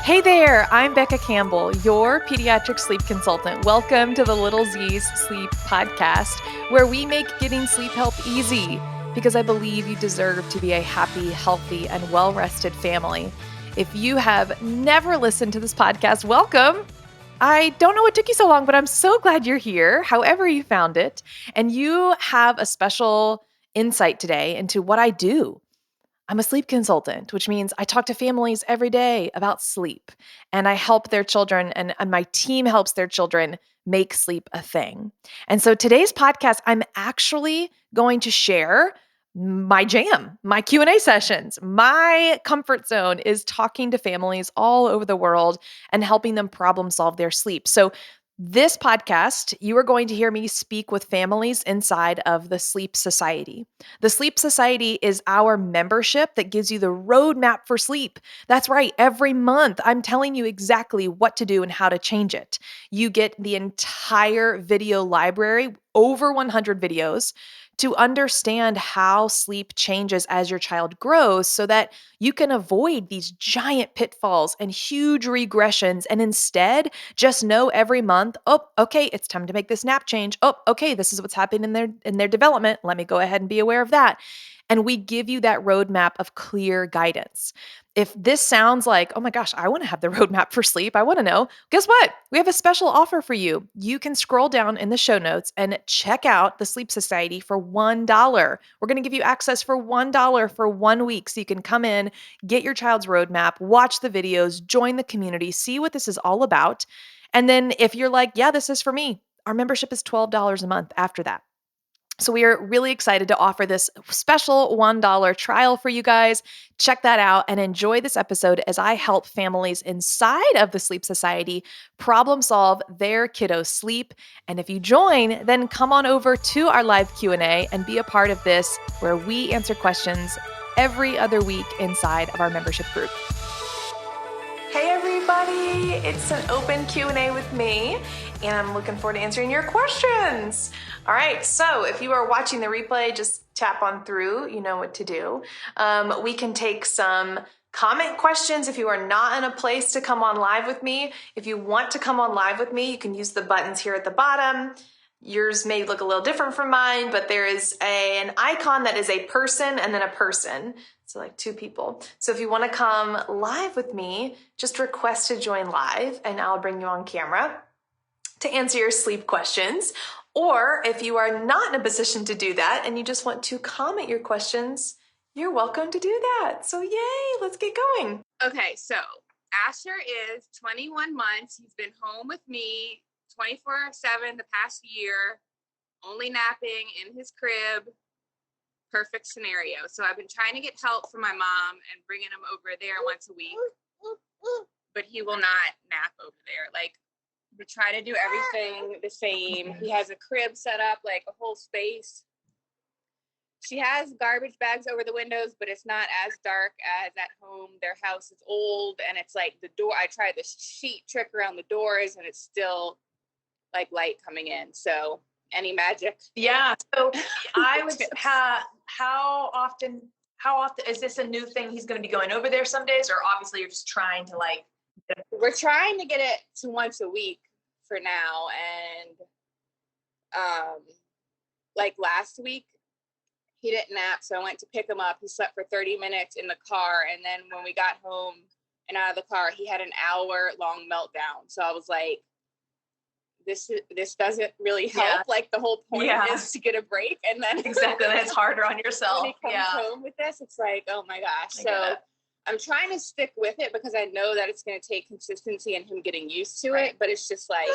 Hey there, I'm Becca Campbell, your pediatric sleep consultant. Welcome to the Little Z's Sleep Podcast, where we make getting sleep help easy because I believe you deserve to be a happy, healthy, and well-rested family. If you have never listened to this podcast, welcome. I don't know what took you so long, but I'm so glad you're here, however you found it. And you have a special insight today into what I do. I'm a sleep consultant, which means I talk to families every day about sleep and I help their children and my team helps their children make sleep a thing. And so today's podcast, I'm actually going to share my jam, my Q&A sessions. My comfort zone is talking to families all over the world and helping them problem solve their sleep. So this podcast, you are going to hear me speak with families inside of the Sleep Society. The Sleep Society is our membership that gives you the roadmap for sleep. That's right. Every month, I'm telling you exactly what to do and how to change it. You get the entire video library, over 100 videos, to understand how sleep changes as your child grows so that you can avoid these giant pitfalls and huge regressions and instead just know every month, oh, okay, it's time to make this nap change. Oh, okay, this is what's happening in their development. Let me go ahead and be aware of that. And we give you that roadmap of clear guidance. If this sounds like, oh my gosh, I want to have the roadmap for sleep, I want to know, guess what? We have a special offer for you. You can scroll down in the show notes and check out the Sleep Society for $1. We're going to give you access for $1 for 1 week. So you can come in, get your child's roadmap, watch the videos, join the community, see what this is all about. And then if you're like, yeah, this is for me, our membership is $12 a month after that. So we are really excited to offer this special $1 trial for you guys. Check that out and enjoy this episode as I help families inside of the Sleep Society problem solve their kiddos' sleep. And if you join, then come on over to our live Q&A and be a part of this where we answer questions every other week inside of our membership group. Hey everybody, it's an open Q&A with me, and I'm looking forward to answering your questions. All right, so if you are watching the replay, just tap on through, you know what to do. We can take some comment questions if you are not in a place to come on live with me. If you want to come on live with me, you can use the buttons here at the bottom. Yours may look a little different from mine, but there is an icon that is a person and then a person. So like two people. So if you want to come live with me, just request to join live and I'll bring you on camera to answer your sleep questions. Or if you are not in a position to do that and you just want to comment your questions, you're welcome to do that. So yay, let's get going. Okay, so Asher is 21 months. He's been home with me 24/7 the past year, only napping in his crib. Perfect scenario. So I've been trying to get help from my mom and bringing him over there once a week, but he will not nap over there. Like, we try to do everything the same. He has a crib set up, like a whole space. She has garbage bags over the windows, but it's not as dark as at home. Their house is old, and it's like the door. I tried the sheet trick around the doors, and it's still like light coming in. So any magic? Yeah. So I would how often is this a new thing? He's going to be going over there some days, or obviously you're just trying to like. We're trying to get it to once a week for now, and like last week he didn't nap, so I went to pick him up. He slept for 30 minutes in the car, and then when we got home and out of the car, he had an hour-long meltdown. So I was like, this doesn't really help. Yeah. Like the whole point is to get a break, and then exactly, that's harder on yourself. When he comes home with this, it's like, oh my gosh. So I'm trying to stick with it because I know that it's going to take consistency and him getting used to it, but it's just like,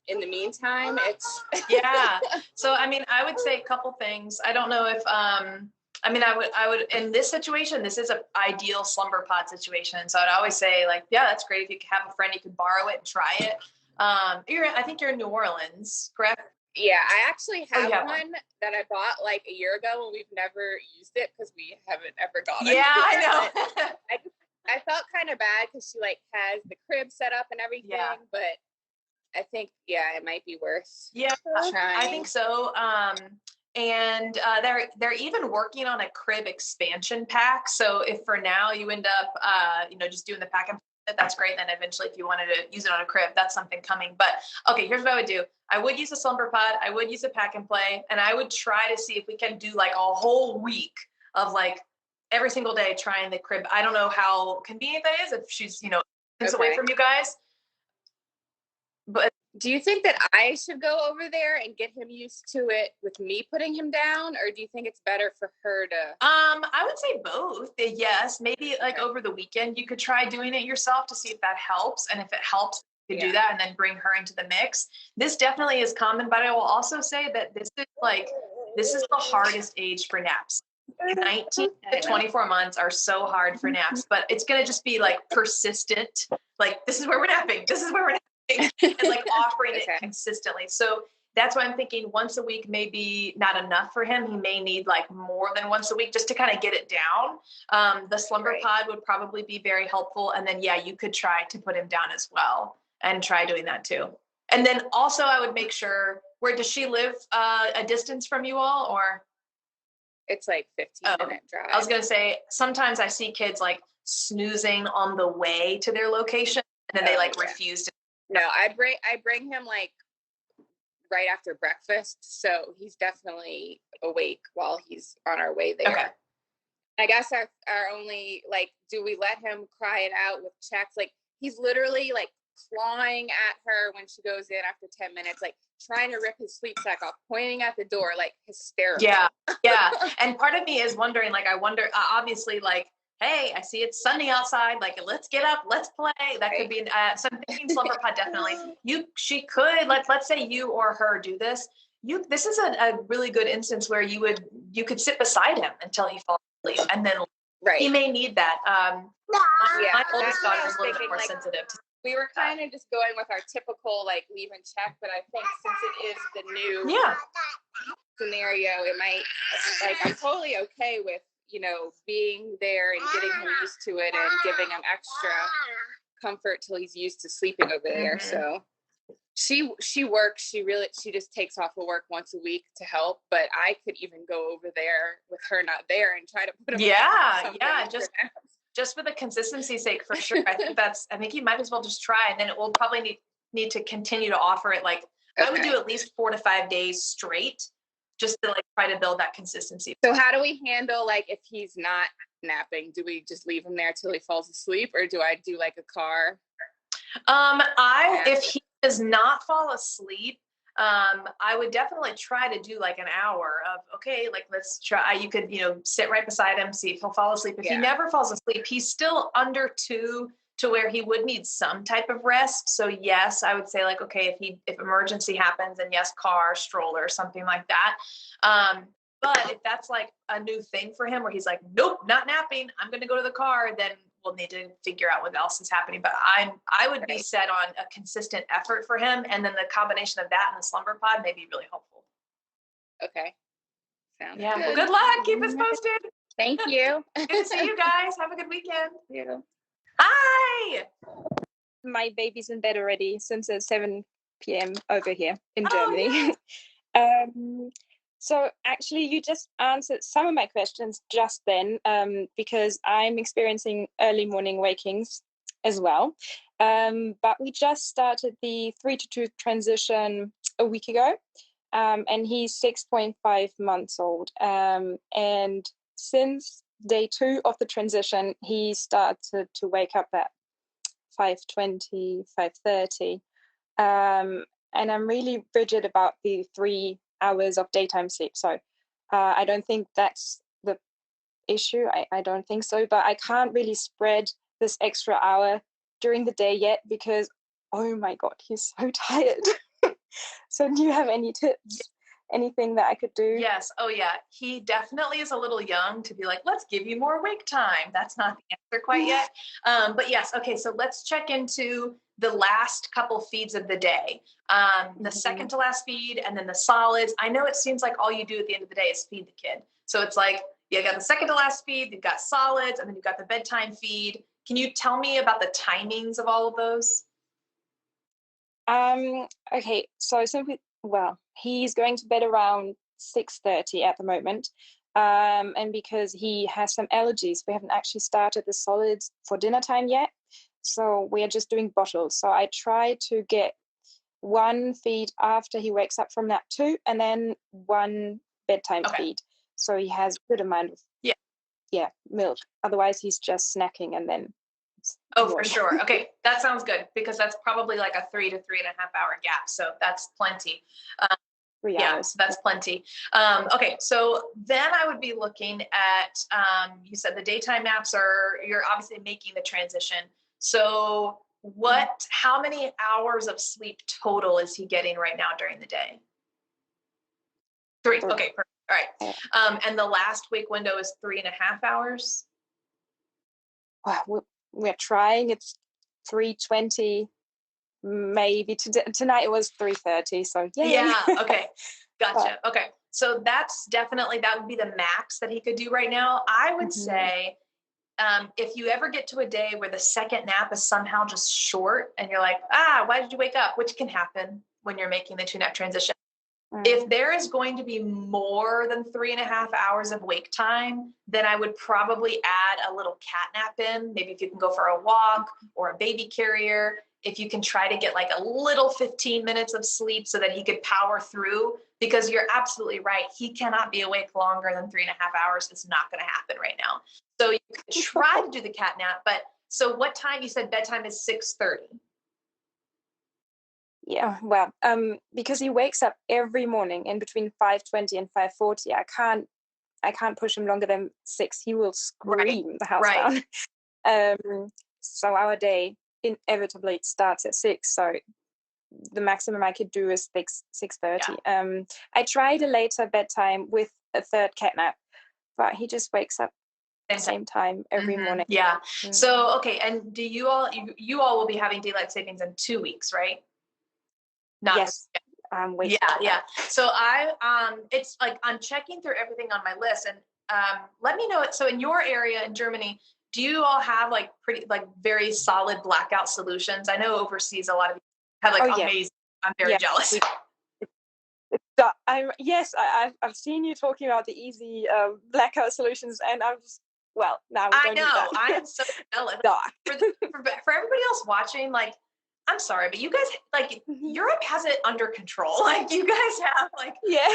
in the meantime, it's yeah. So I mean, I would say a couple things. I don't know if I would in this situation, this is an ideal slumber pod situation. So I'd always say like, yeah, that's great if you have a friend, you could borrow it and try it. I think you're in New Orleans, correct? Yeah, I actually have one that I bought like a year ago and we've never used it because we haven't ever gone. Yeah, I know. I felt kind of bad because she like has the crib set up and everything, but I think, it might be worth. Yeah, I think so. And they're even working on a crib expansion pack. So if for now you end up, just doing the pack and that's great. And then eventually, if you wanted to use it on a crib, that's something coming. But okay, here's what I would do. I would use a slumber pod. I would use a pack and play, and I would try to see if we can do like a whole week of like every single day trying the crib. I don't know how convenient that is if she's, away from you guys. But do you think that I should go over there and get him used to it with me putting him down, or do you think it's better for her to? I would say both. Yes, maybe like over the weekend you could try doing it yourself to see if that helps, and if it helps, you do that and then bring her into the mix. This definitely is common, but I will also say that this is the hardest age for naps. 19 to 24 months are so hard for naps, but it's going to just be like persistent. Like, this is where we're napping. This is where we're napping. And like offering it consistently. So that's why I'm thinking once a week may be not enough for him. He may need like more than once a week just to kind of get it down. The slumber pod would probably be very helpful. And then, you could try to put him down as well and try doing that too. And then also I would make sure, where does she live a distance from you all, or? It's like 15-minute drive. I was going to say, sometimes I see kids like snoozing on the way to their location and then they refuse to. No, I bring him like right after breakfast, so he's definitely awake while he's on our way there. Okay. I guess our only, like, do we let him cry it out with checks? Like, he's literally like clawing at her when she goes in after 10 minutes, like trying to rip his sleep sack off, pointing at the door, like hysterical. Yeah. And part of me is wondering, like, I wonder, obviously, like, hey, I see it's sunny outside. Like, let's get up, let's play. That could be, so I'm thinking slumber pod, definitely. She could, let's say you or her do this. This is a really good instance where you could sit beside him until he falls asleep. And then he may need that. My oldest daughter is a little bit more sensitive. We were kind of just going with our typical, like, leave and check. But I think since it is the new scenario, it might, like, I'm totally okay with, being there and getting him used to it and giving him extra comfort till he's used to sleeping over there. So she works, she just takes off of work once a week to help, but I could even go over there with her not there and try to put him just for the consistency's sake, for sure. I think you might as well just try, and then it will probably need to continue to offer it. Like, I would do at least 4 to 5 days straight, just to like try to build that consistency. So how do we handle, like, if he's not napping? Do we just leave him there till he falls asleep, or do I do like a car? If he does not fall asleep, I would definitely try to do like an hour of, okay, like, let's try. You could, sit right beside him, see if he'll fall asleep. If he never falls asleep, he's still under 2 to where he would need some type of rest. So yes, I would say, like, okay, if emergency happens, then yes, car, stroller, something like that. But if that's like a new thing for him where he's like, nope, not napping, I'm going to go to the car, then we'll need to figure out what else is happening. But I would be set on a consistent effort for him. And then the combination of that and the slumber pod may be really helpful. Okay. Sounds good. Well, good luck. Keep us posted. Thank you. Good to see you guys. Have a good weekend. Yeah. Hi. My baby's in bed already since it's 7 p.m. over here in Germany. Yeah. So actually, you just answered some of my questions just then, because I'm experiencing early morning wakings as well. But we just started the 3 to 2 transition a week ago, and he's 6.5 months old. And since day 2 of the transition, he started to wake up at 5:20, 5:30. And I'm really rigid about the 3 hours of daytime sleep. So I don't think that's the issue. I don't think so. But I can't really spread this extra hour during the day yet because, oh my God, he's so tired. So do you have any tips? Anything that I could do? Yes. Oh, yeah. He definitely is a little young to be like, let's give you more wake time. That's not the answer quite yet. But yes. Okay. So let's check into the last couple feeds of the day. The second to last feed, and then the solids. I know it seems like all you do at the end of the day is feed the kid. So it's like, you got the second to last feed, you've got solids, and then you've got the bedtime feed. Can you tell me about the timings of all of those? Okay. So simply, well, he's going to bed around 6:30 at the moment. And because he has some allergies, we haven't actually started the solids for dinner time yet. So we are just doing bottles. So I try to get one feed after he wakes up from nap too, and then one bedtime feed. So he has a good amount of milk. Otherwise, he's just snacking and then. For sure. Okay, that sounds good because that's probably like a 3 to 3.5 hour gap. So that's plenty. 3 hours. So that's plenty. Okay, so then I would be looking at, you said the daytime naps you're obviously making the transition. So how many hours of sleep total is he getting right now during the day? 3. Okay, perfect. All right. And the last wake window is 3.5 hours? Wow, we're trying. It's 3:20. Maybe tonight it was 3:30. So yeah. Okay. Gotcha. Okay. So that's definitely, that would be the max that he could do right now. I would say, if you ever get to a day where the second nap is somehow just short and you're like, why did you wake up? Which can happen when you're making the 2-nap transition. If there is going to be more than 3.5 hours of wake time, then I would probably add a little cat nap in. Maybe if you can go for a walk or a baby carrier, if you can try to get like a little 15 minutes of sleep so that he could power through, because you're absolutely right. He cannot be awake longer than 3.5 hours. It's not going to happen right now. So you could try to do the cat nap, but so what time? You said bedtime is 6:30. Yeah, well, because he wakes up every morning in between 5:20 and 5:40. I can't push him longer than 6. He will scream the house down. So our day inevitably starts at 6. So the maximum I could do is 6:30. I tried a later bedtime with a third cat nap, but he just wakes up at the same time every morning. Yeah. So okay, and do you all will be having daylight savings in 2 weeks, right? Yes. Yeah. So it's like I'm checking through everything on my list, and let me know it. So in your area in Germany, do you all have like very solid blackout solutions? I know overseas a lot of you have amazing. I'm very jealous. I've seen you talking about the easy blackout solutions, and I'm just now we don't do that. I am so jealous. For everybody else watching, like, I'm sorry, but you guys, Europe has it under control. Like, you guys have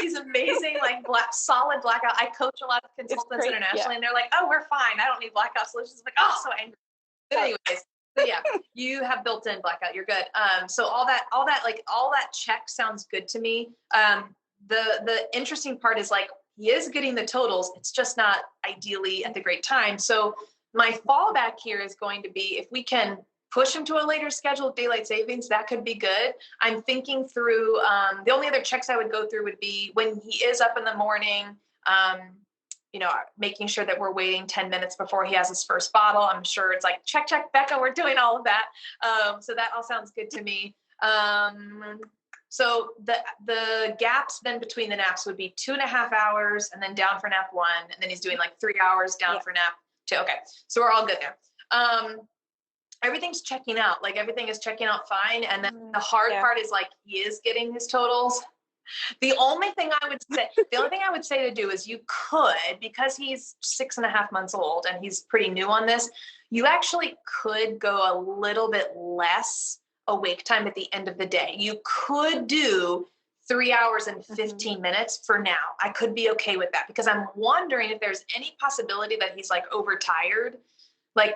these amazing solid blackout. I coach a lot of consultants internationally, and they're like, "Oh, we're fine. I don't need blackout solutions." I'm like, oh, so angry. But anyways, you have built-in blackout. You're good. So all that check sounds good to me. The interesting part is he is getting the totals. It's just not ideally at the great time. So my fallback here is going to be if we can push him to a later scheduled daylight savings, that could be good. I'm thinking through, the only other checks I would go through would be when he is up in the morning, making sure that we're waiting 10 minutes before he has his first bottle. I'm sure it's like, check, Becca, we're doing all of that. So that all sounds good to me. So the gaps then between the naps would be 2.5 hours and then down for nap 1. And then he's doing 3 hours down for nap 2. Okay. So we're all good there. Everything's checking out. Everything is checking out fine. And then the hard part is he is getting his totals. The only thing I would say to do is you could, because he's 6.5 months old and he's pretty new on this, you actually could go a little bit less awake time at the end of the day. You could do 3 hours and 15 minutes for now. I could be okay with that because I'm wondering if there's any possibility that he's overtired.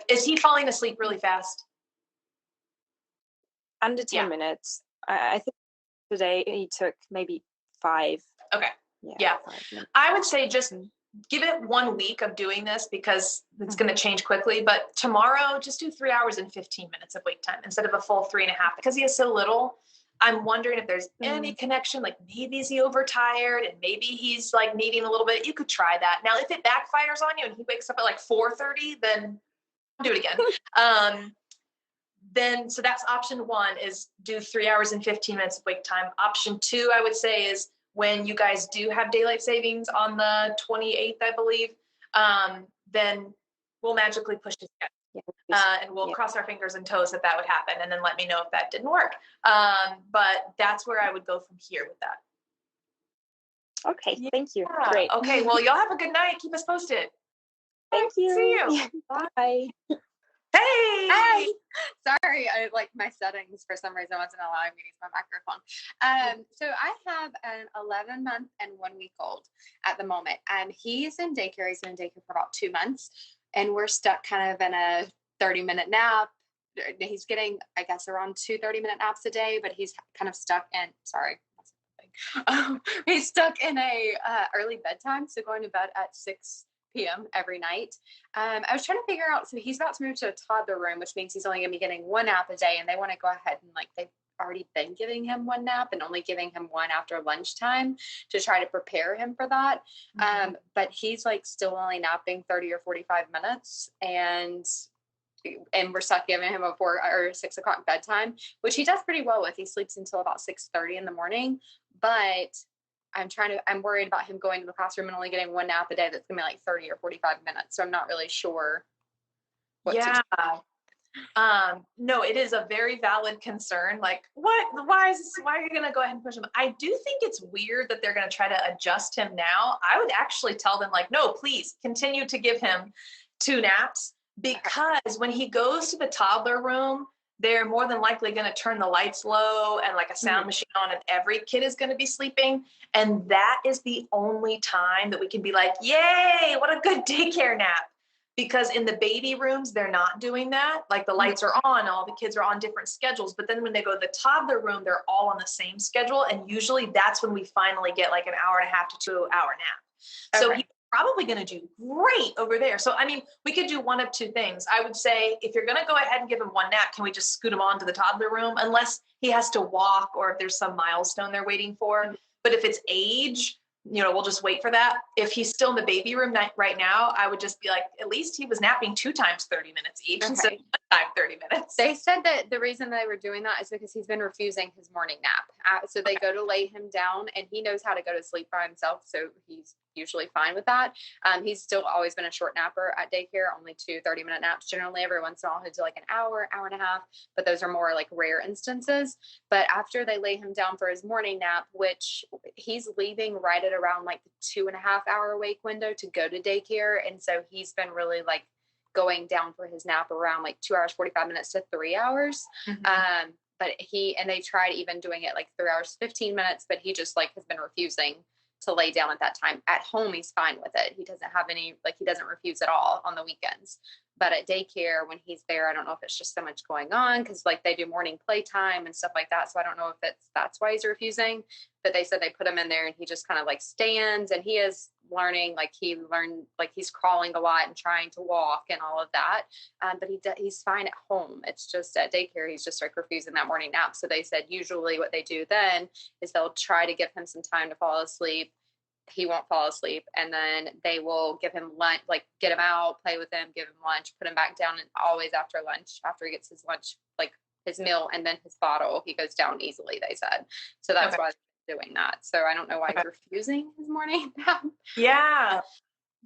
Is he falling asleep really fast? Under 10 minutes. I think today he took maybe 5. Okay. Yeah. 5 minutes. I would say just give it 1 week of doing this because it's going to change quickly. But tomorrow, just do 3 hours and 15 minutes of wake time instead of a full 3.5 because he is so little. I'm wondering if there's any connection, maybe is he overtired and maybe he's needing a little bit. You could try that. Now, if it backfires on you and he wakes up at 4:30, then do it again. So that's option 1 is do 3 hours and 15 minutes of wake time. Option 2, I would say, is when you guys do have daylight savings on the 28th, I believe, then we'll magically push it again. And we'll cross our fingers and toes that would happen. And then let me know if that didn't work. But that's where I would go from here with that. Okay. Thank you. Great. Okay. Well, y'all have a good night. Keep us posted. Thank you. See you. Bye. Hey. Hi. Sorry, my settings for some reason wasn't allowing me to use my microphone. So I have an 11-month and 1 week old at the moment. He's in daycare. He's been in daycare for about 2 months, and we're stuck kind of in a 30-minute nap. He's getting, I guess, around 2 30-minute naps a day, but he's kind of stuck in. Sorry. He's stuck in a early bedtime, so going to bed at 6 p.m. every night. I was trying to figure out, so he's about to move to a toddler room, which means he's only going to be getting 1 nap a day, and they want to go ahead and they've already been giving him 1 nap and only giving him 1 after lunchtime to try to prepare him for that. But he's still only napping 30 or 45 minutes, and we're stuck giving him a 4 or 6 o'clock bedtime, which he does pretty well with. He sleeps until about 6:30 in the morning, but I'm worried about him going to the classroom and only getting 1 nap a day. That's gonna be 30 or 45 minutes. So I'm not really sure what to do. No, it is a very valid concern. Why are you going to go ahead and push him? I do think it's weird that they're going to try to adjust him now. I would actually tell them no, please continue to give him 2 naps, because when he goes to the toddler room, they're more than likely going to turn the lights low and a sound machine on, and every kid is going to be sleeping. And that is the only time that we can be yay, what a good daycare nap. Because in the baby rooms, they're not doing that. The lights are on, all the kids are on different schedules. But then when they go to the toddler room, they're all on the same schedule. And usually that's when we finally get an hour and a half to 2 hour nap. So he's probably going to do great over there. So, we could do one of 2 things. I would say, if you're going to go ahead and give him 1 nap, can we just scoot him on to the toddler room? Unless he has to walk or if there's some milestone they're waiting for. But if it's age, we'll just wait for that. If he's still in the baby room right now, I would just be at least he was napping 2 times 30 minutes each instead of 1 time 30 minutes. They said that the reason they were doing that is because he's been refusing his morning nap. So they go to lay him down, and he knows how to go to sleep by himself. So he's usually fine with that. He's still always been a short napper at daycare, only 2 30-minute naps. Generally, every once in a while, he'll do an hour and a half, but those are more rare instances. But after they lay him down for his morning nap, which he's leaving right at around the 2.5-hour wake window to go to daycare. And so he's been really going down for his nap around 2 hours, 45 minutes to 3 hours. But they tried even doing it 3 hours, 15 minutes, but he just has been refusing to lay down at that time. At home, he's fine with it. He doesn't have any, he doesn't refuse at all on the weekends. But at daycare, when he's there, I don't know if it's just so much going on, because they do morning playtime and stuff like that. So I don't know if that's why he's refusing. But they said they put him in there and he just kind of stands, and he is learning, he's crawling a lot and trying to walk and all of that. But he's fine at home. It's just at daycare, he's just refusing that morning nap. So they said usually what they do then is they'll try to give him some time to fall asleep. He won't fall asleep, and then they will give him lunch, get him out, play with him, give him lunch, put him back down, and always after lunch, after he gets his lunch, his meal and then his bottle, he goes down easily, they said. So that's why they're doing that. So I don't know why he's refusing his morning nap.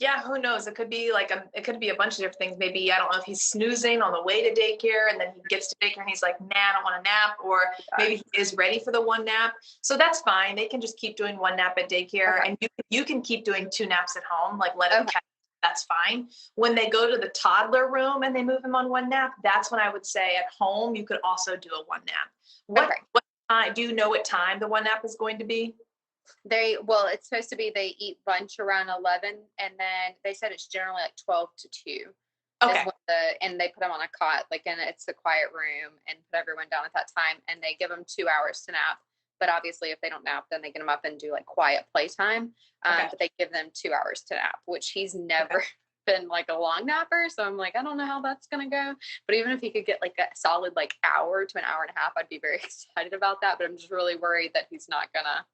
Yeah, who knows? It could be it could be a bunch of different things. Maybe, I don't know if he's snoozing on the way to daycare, and then he gets to daycare and he's nah, I don't want a nap. Or maybe he is ready for the 1 nap. So that's fine. They can just keep doing 1 nap at daycare, and you can keep doing 2 naps at home. Let him catch. That's fine. When they go to the toddler room and they move him on 1 nap, that's when I would say at home you could also do a 1 nap. What time? Do you know what time the 1 nap is going to be? It's supposed to be, they eat lunch around 11, and then they said it's generally 12 to 2. Okay. And they put them on a cot, and it's a quiet room, and put everyone down at that time, and they give them 2 hours to nap. But obviously if they don't nap, then they get them up and do quiet playtime. But they give them 2 hours to nap, which he's never been a long napper. So I'm I don't know how that's going to go. But even if he could get a solid hour to an hour and a half, I'd be very excited about that. But I'm just really worried that he's not going to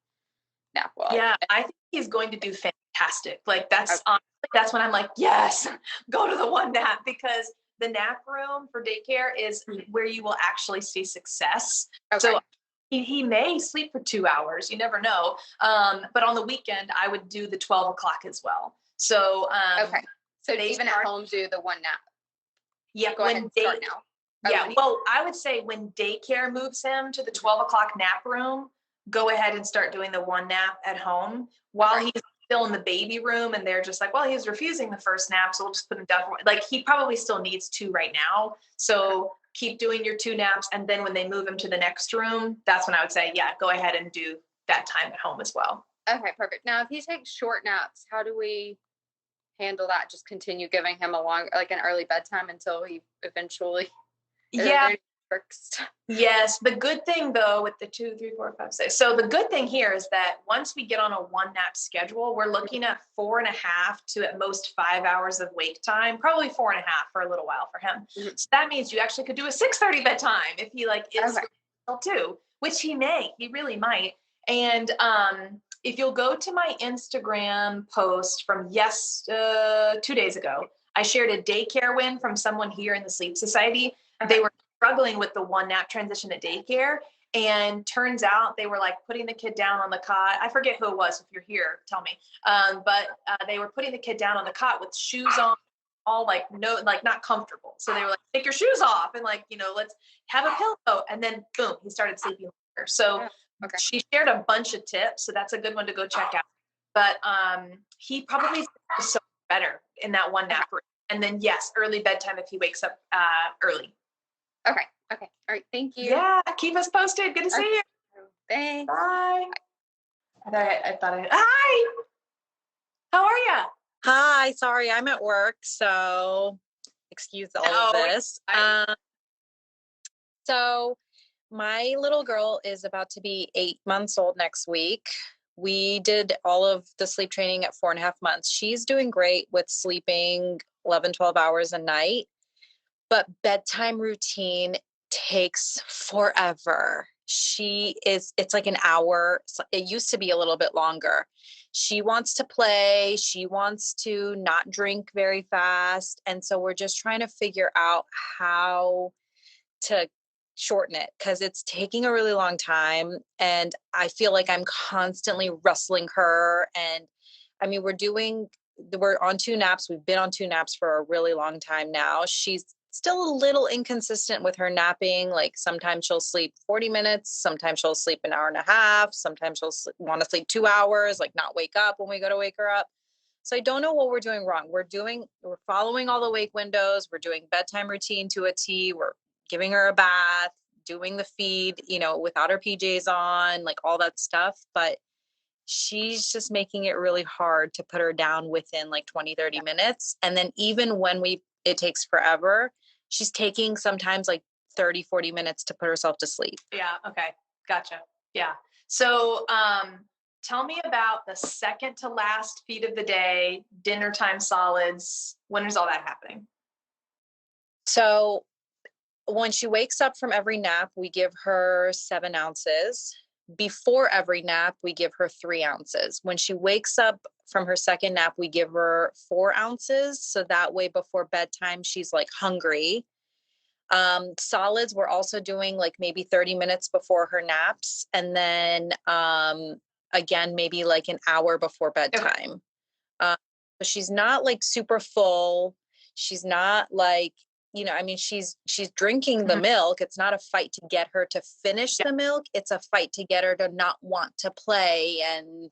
nap well. Yeah, I think he's going to do fantastic. That's honestly, that's when I'm yes, go to the 1 nap, because the nap room for daycare is where you will actually see success. So he may sleep for 2 hours. You never know. But on the weekend, I would do the 12 o'clock as well. So so even at home, do the 1 nap. Yeah, go ahead and start now. Yeah, well, I would say when daycare moves him to the 12 o'clock nap room, go ahead and start doing the 1 nap at home while he's still in the baby room and they're just like, well, he was refusing the first nap, so we'll just put him down. Like he probably still needs 2 right now. So keep doing your 2 naps. And then when they move him to the next room, that's when I would say, yeah, go ahead and do that time at home as well. Okay, perfect. Now, if he takes short naps, how do we handle that? Just continue giving him an early bedtime until he eventually works. Yes. The good thing though, with the 2, 3, 4, 5, 6. So the good thing here is that once we get on a 1 nap schedule, we're looking at 4.5 to at most 5 hours of wake time, probably 4.5 for a little while for him. Mm-hmm. So that means you actually could do a 6:30 bedtime if he is too, which he really might. And, if you'll go to my Instagram post from 2 days ago, I shared a daycare win from someone here in the Sleep Society. They were struggling with the 1 nap transition at daycare. And turns out they were like putting the kid down on the cot. I forget who it was. If you're here, tell me. But they were putting the kid down on the cot with shoes on, all not comfortable. So they were like, take your shoes off and let's have a pillow. And then boom, he started sleeping longer. So she shared a bunch of tips. So that's a good one to go check out. But he probably is so better in that 1 nap room. And then yes, early bedtime if he wakes up early. Okay. All right. Thank you. Yeah. Keep us posted. Good to see you. Thanks. Bye. Hi. How are you? Hi. Sorry, I'm at work, so excuse all of this. So my little girl is about to be 8 months old next week. We did all of the sleep training at 4.5 months. She's doing great with sleeping 11, 12 hours a night, but bedtime routine takes forever. It's like an hour. It used to be a little bit longer. She wants to play. She wants to not drink very fast. And so we're just trying to figure out how to shorten it because it's taking a really long time. And I feel like I'm constantly wrestling her. And I mean, we're on 2 naps. We've been on 2 naps for a really long time now. She's still a little inconsistent with her napping. Like sometimes she'll sleep 40 minutes. Sometimes she'll sleep an hour and a half. Sometimes she'll want to sleep 2 hours, like not wake up when we go to wake her up. So I don't know what we're doing wrong. We're following all the wake windows. We're doing bedtime routine to a T. We're giving her a bath, doing the feed, without her PJs on, like all that stuff. But she's just making it really hard to put her down within like 20, 30 minutes. And then even when it takes forever, she's taking sometimes like 30, 40 minutes to put herself to sleep. Yeah. Okay. Gotcha. Yeah. So, tell me about the second to last feed of the day, dinner time solids. When is all that happening? So when she wakes up from every nap, we give her 7 ounces. Before every nap, we give her 3 ounces. When she wakes up from her second nap, we give her 4 ounces. So that way before bedtime, she's like hungry. Solids, we're also doing like maybe 30 minutes before her naps. And then, again, maybe like an hour before bedtime. Okay. So she's not like super full. She's not like, she's drinking the milk. It's not a fight to get her to finish the milk. It's a fight to get her to not want to play and,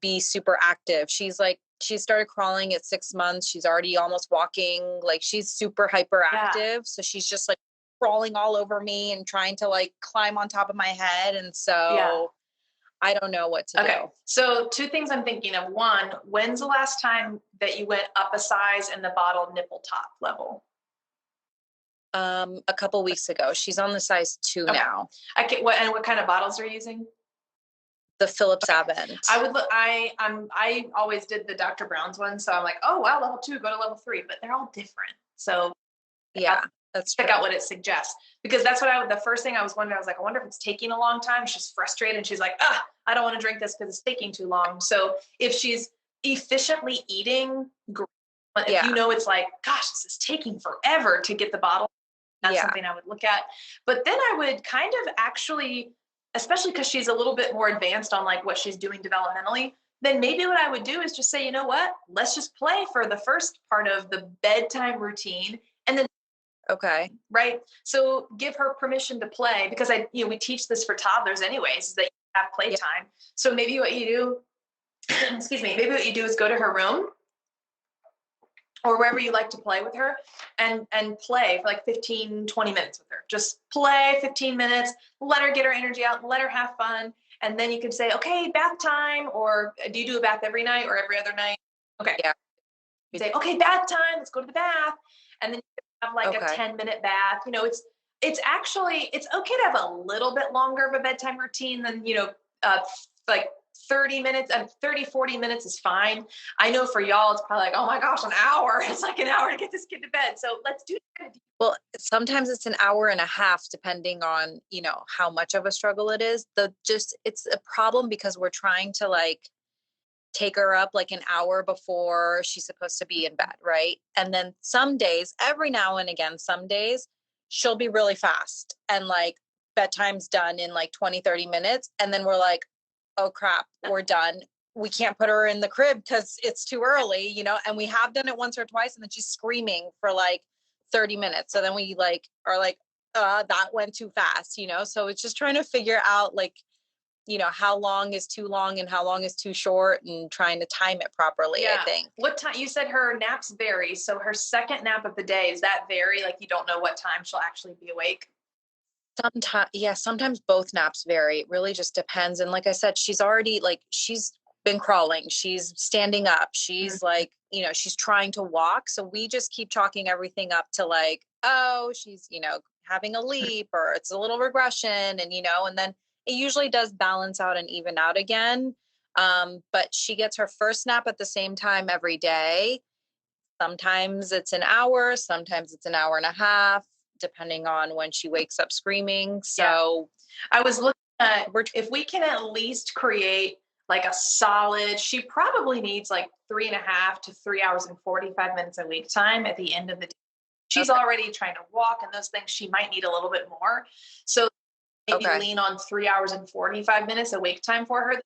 be super active. She started crawling at 6 months. She's already almost walking. Like she's super hyperactive. Yeah. So she's just like crawling all over me and trying to like climb on top of my head. And so I don't know what to do. So 2 things I'm thinking of. One, when's the last time that you went up a size in the bottle nipple top level? A couple weeks ago. She's on the size 2 now. What kind of bottles are you using? The Phillips Avent. I always did the Dr. Brown's one. So I'm like, oh wow, level 2, go to level 3, but they're all different. So yeah, that's check out what it suggests, because that's what the first thing I was wondering. I was like, I wonder if it's taking a long time. She's frustrated and she's like, I don't want to drink this because it's taking too long. So if she's efficiently eating, if it's like, gosh, this is taking forever to get the bottle, that's something I would look at. But then I would kind of actually, especially because she's a little bit more advanced on like what she's doing developmentally, then maybe what I would do is just say, you know what, let's just play for the first part of the bedtime routine. And then, right. So give her permission to play, because we teach this for toddlers anyways, is that you have playtime. So maybe what you do excuse me, maybe what you do is go to her room or wherever you like to play with her and play for like 15, 20 minutes with her. Just play 15 minutes, let her get her energy out, let her have fun. And then you can say, okay, bath time. Or do you do a bath every night or every other night? Okay. Yeah. You say, okay, bath time, let's go to the bath. And then you have like a 10-minute bath. You know, it's actually, it's okay to have a little bit longer of a bedtime routine than, you know, like 30 minutes and 30, 40 minutes is fine. I know for y'all, it's probably like, oh my gosh, an hour. It's like an hour to get this kid to bed. So let's do that. Well, sometimes it's an hour and a half, depending on, you know, how much of a struggle it is. It's a problem because we're trying to like take her up like an hour before she's supposed to be in bed. Right. And then some days, every now and again, some days she'll be really fast and like bedtime's done in like 20, 30 minutes. And then we're like, oh crap, we're done. We can't put her in the crib because it's too early, you know, and we have done it once or twice and then she's screaming for like 30 minutes. So then we like are like, that went too fast, you know? So it's just trying to figure out like, you know, how long is too long and how long is too short and trying to time it properly, I think. What time? You said her naps vary. So her second nap of the day, is that vary? Like you don't know what time she'll actually be awake? Sometimes both naps vary. It really just depends. And like I said, she's already like, she's been crawling, she's standing up, she's like, you know, she's trying to walk. So we just keep chalking everything up to like, oh, she's, you know, having a leap or it's a little regression and, you know, and then it usually does balance out and even out again. But she gets her first nap at the same time every day. Sometimes it's an hour, sometimes it's an hour and a half, depending on when she wakes up screaming. So I was looking at if we can at least create like a solid, she probably needs like 3.5 to 3 hours and 45 minutes a week time at the end of the day. She's already trying to walk and those things. She might need a little bit more. So maybe lean on 3 hours and 45 minutes a wake time for her.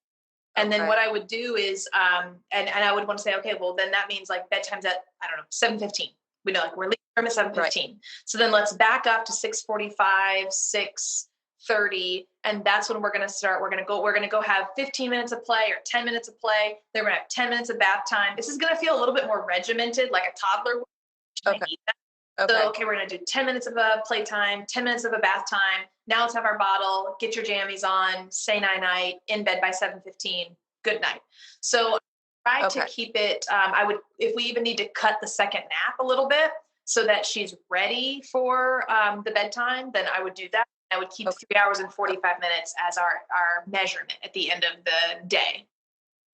And then what I would do is, and I would want to say, okay, well, then that means like bedtime's at, I don't know, 7:15. We know like we're leaving from at 7:15. Right. So then let's back up to 6:45, 6:30. And that's when we're going to start. We're going to go have 15 minutes of play or 10 minutes of play. Then we're going to have 10 minutes of bath time. This is going to feel a little bit more regimented, like a toddler would. So, we're going to do 10 minutes of a playtime, 10 minutes of a bath time. Now let's have our bottle, get your jammies on, say night-night, in bed by 7:15, good night. So try to keep it, if we even need to cut the second nap a little bit so that she's ready for the bedtime, then I would do that. I would keep 3 hours and 45 minutes as our measurement at the end of the day.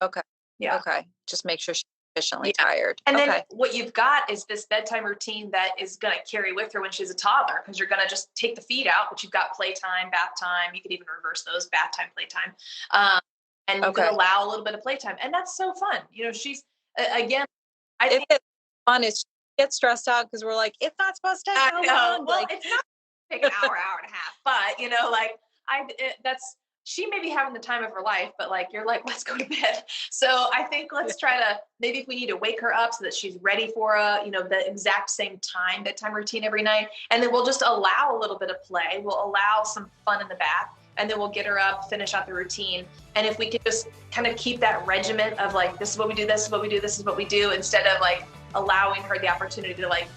Okay. Yeah. Okay. Just make sure she's sufficiently tired. And then what you've got is this bedtime routine that is going to carry with her when she's a toddler, because you're going to just take the feed out, but you've got playtime, bath time. You could even reverse those, bath time, playtime. And you can allow a little bit of playtime. And that's so fun. You know, she's, again, I think it's fun is she gets stressed out because we're like, it's not supposed to take so long. Well, it's not take an hour, hour and a half, but you know, like she may be having the time of her life, but like, you're like, let's go to bed. So I think let's try to, maybe if we need to wake her up so that she's ready for the exact same time, bedtime routine every night. And then we'll just allow a little bit of play. We'll allow some fun in the bath, and then we'll get her up, finish out the routine. And if we could just kind of keep that regiment of like, this is what we do, this is what we do, this is what we do, instead of like allowing her the opportunity to like,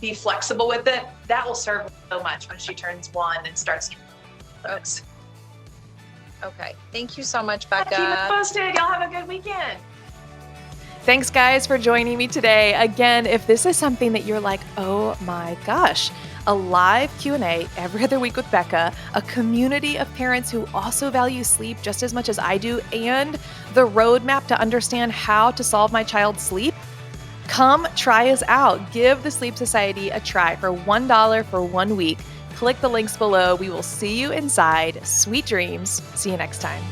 be flexible with it, that will serve her so much when she turns 1 and starts to Okay. Thank you so much, Becca. Keep it posted. Y'all have a good weekend. Thanks, guys, for joining me today. Again, if this is something that you're like, oh my gosh, a live Q&A every other week with Becca, a community of parents who also value sleep just as much as I do, and the roadmap to understand how to solve my child's sleep, come try us out. Give the Sleep Society a try for $1 for 1 week. Click the links below. We will see you inside. Sweet dreams. See you next time.